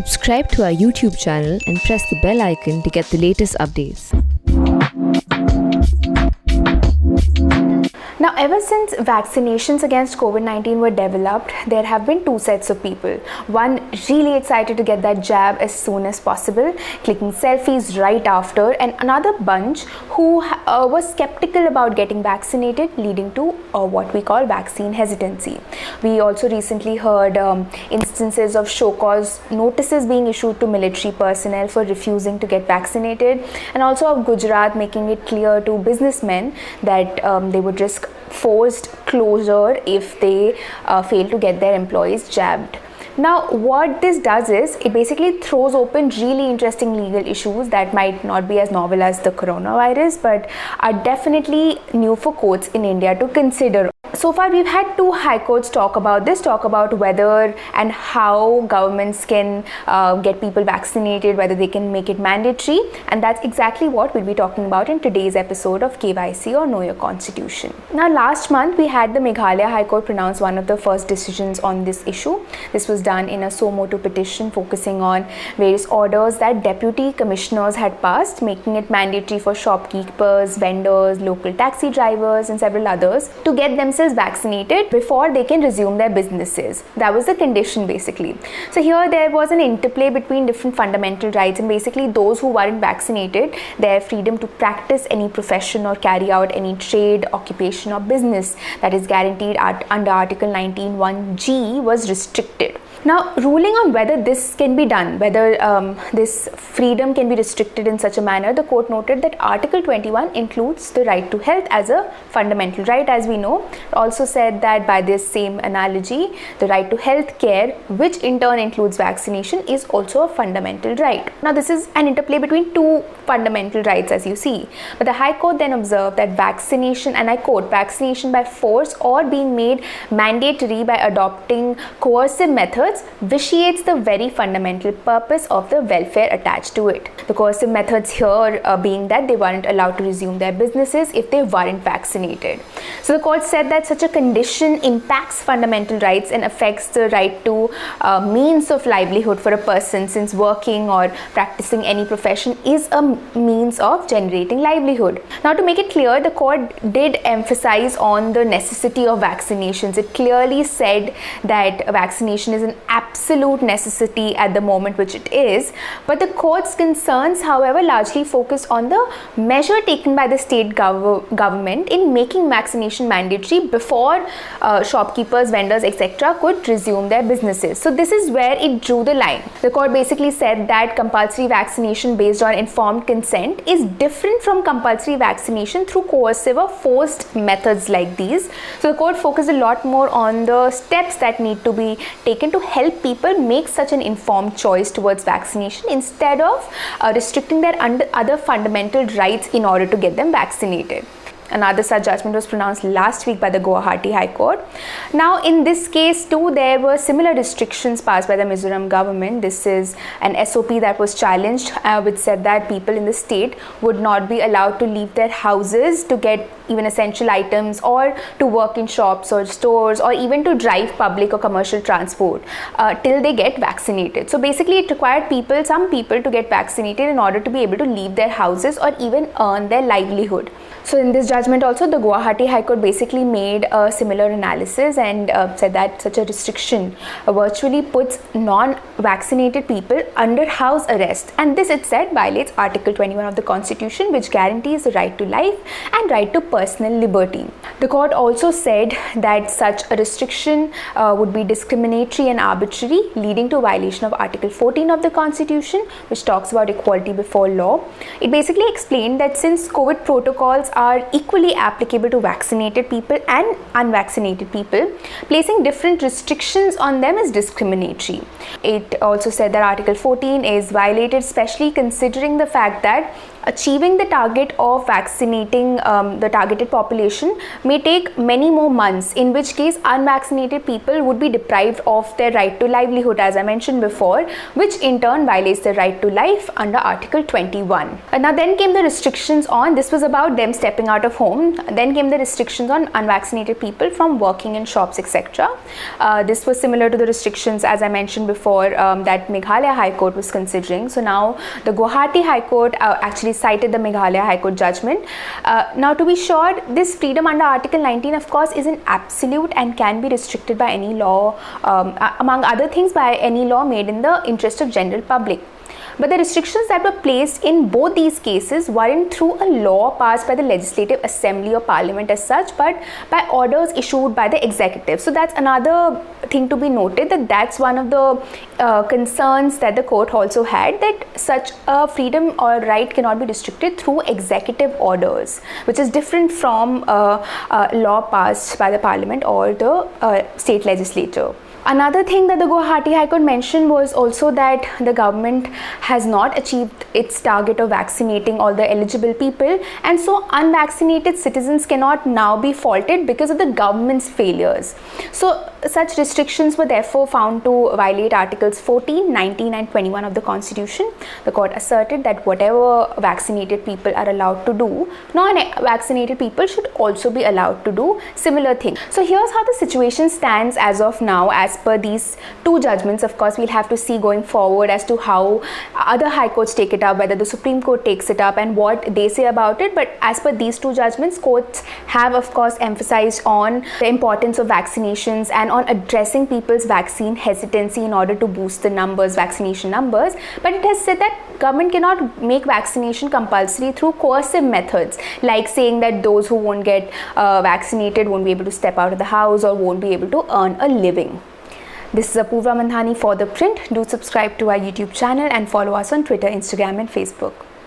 Subscribe to our YouTube channel and press the bell icon to get the latest updates. Now, ever since vaccinations against COVID-19 were developed, there have been two sets of people. One really excited to get that jab as soon as possible, clicking selfies right after, and another bunch who was skeptical about getting vaccinated, leading to what we call vaccine hesitancy. We also recently heard instances of show cause notices being issued to military personnel for refusing to get vaccinated, and also of Gujarat making it clear to businessmen that they would risk forced closure if they fail to get their employees jabbed. Now, what this does is it basically throws open really interesting legal issues that might not be as novel as the coronavirus, but are definitely new for courts in India to consider. So far, we've had two high courts talk about whether and how governments can get people vaccinated, whether they can make it mandatory, and that's exactly what we'll be talking about in today's episode of KYC or Know Your Constitution. Now, last month, we had the Meghalaya High Court pronounce one of the first decisions on this issue. This was done in a suo motu petition focusing on various orders that deputy commissioners had passed, making it mandatory for shopkeepers, vendors, local taxi drivers, and several others to get themselves vaccinated before they can resume their businesses. That was the condition basically. So here there was an interplay between different fundamental rights, and basically those who weren't vaccinated, their freedom to practice any profession or carry out any trade, occupation or business that is guaranteed under Article 19(1)(g) was restricted. Now, ruling on whether this can be done, whether this freedom can be restricted in such a manner, the court noted that Article 21 includes the right to health as a fundamental right, as we know. It also said that by this same analogy, the right to health care, which in turn includes vaccination, is also a fundamental right. Now, this is an interplay between two fundamental rights, as you see. But the High Court then observed that vaccination, and I quote, vaccination by force or being made mandatory by adopting coercive methods vitiates the very fundamental purpose of the welfare attached to it. The coercive methods here being that they weren't allowed to resume their businesses if they weren't vaccinated. So the court said that such a condition impacts fundamental rights and affects the right to means of livelihood for a person, since working or practicing any profession is a means of generating livelihood. Now, to make it clear, the court did emphasize on the necessity of vaccinations. It clearly said that vaccination is an absolute necessity at the moment, which it is, but the court's concerns, however, largely focused on the measure taken by the state government in making vaccination mandatory before shopkeepers, vendors, etc. could resume their businesses. So this is where it drew the line. The court basically said that compulsory vaccination based on informed consent is different from compulsory vaccination through coercive or forced methods like these. So the court focused a lot more on the steps that need to be taken to help people make such an informed choice towards vaccination instead of restricting their other fundamental rights in order to get them vaccinated. Another such judgment was pronounced last week by the Guwahati High Court. Now, in this case too, there were similar restrictions passed by the Mizoram government. This is an SOP that was challenged, which said that people in the state would not be allowed to leave their houses to get even essential items, or to work in shops or stores, or even to drive public or commercial transport till they get vaccinated. So basically it required some people to get vaccinated in order to be able to leave their houses or even earn their livelihood. So in this judgment also, the Guwahati High Court basically made a similar analysis and said that such a restriction virtually puts non-vaccinated people under house arrest, and this, it said, violates Article 21 of the Constitution, which guarantees the right to life and right to personal liberty. The court also said that such a restriction would be discriminatory and arbitrary, leading to violation of Article 14 of the Constitution, which talks about equality before law. It basically explained that since COVID protocols are equally applicable to vaccinated people and unvaccinated people, placing different restrictions on them is discriminatory. It also said that Article 14 is violated, especially considering the fact that achieving the target of vaccinating the targeted population may take many more months, in which case unvaccinated people would be deprived of their right to livelihood, as I mentioned before, which in turn violates the right to life under Article 21. Now then came the restrictions on, this was about them stepping out of home, then came the restrictions on unvaccinated people from working in shops, etc. This was similar to the restrictions, as I mentioned before, that Meghalaya High Court was considering. So now the Guwahati High Court actually cited the Meghalaya High Court judgment. Now to be sure, this freedom under Article 19 of course isn't absolute and can be restricted by any law, among other things by any law made in the interest of general public. But the restrictions that were placed in both these cases weren't through a law passed by the Legislative Assembly or Parliament as such, but by orders issued by the executive. So that's another thing to be noted, that that's one of the concerns that the court also had, that such a freedom or right cannot be restricted through executive orders, which is different from law passed by the Parliament or the state legislature. Another thing that the Guwahati High Court mentioned was also that the government has not achieved its target of vaccinating all the eligible people, and so unvaccinated citizens cannot now be faulted because of the government's failures. So such restrictions were therefore found to violate Articles 14, 19 and 21 of the Constitution. The court asserted that whatever vaccinated people are allowed to do, non-vaccinated people should also be allowed to do similar things. So here's how the situation stands as of now, as per these two judgments. Of course, we'll have to see going forward as to how other high courts take it up, whether the Supreme Court takes it up and what they say about it. But as per these two judgments, courts have of course emphasized on the importance of vaccinations and on addressing people's vaccine hesitancy in order to boost the numbers, vaccination numbers. But it has said that government cannot make vaccination compulsory through coercive methods, like saying that those who won't get vaccinated won't be able to step out of the house or won't be able to earn a living. This is Apurva Mandhani for The Print. Do subscribe to our YouTube channel and follow us on Twitter, Instagram and Facebook.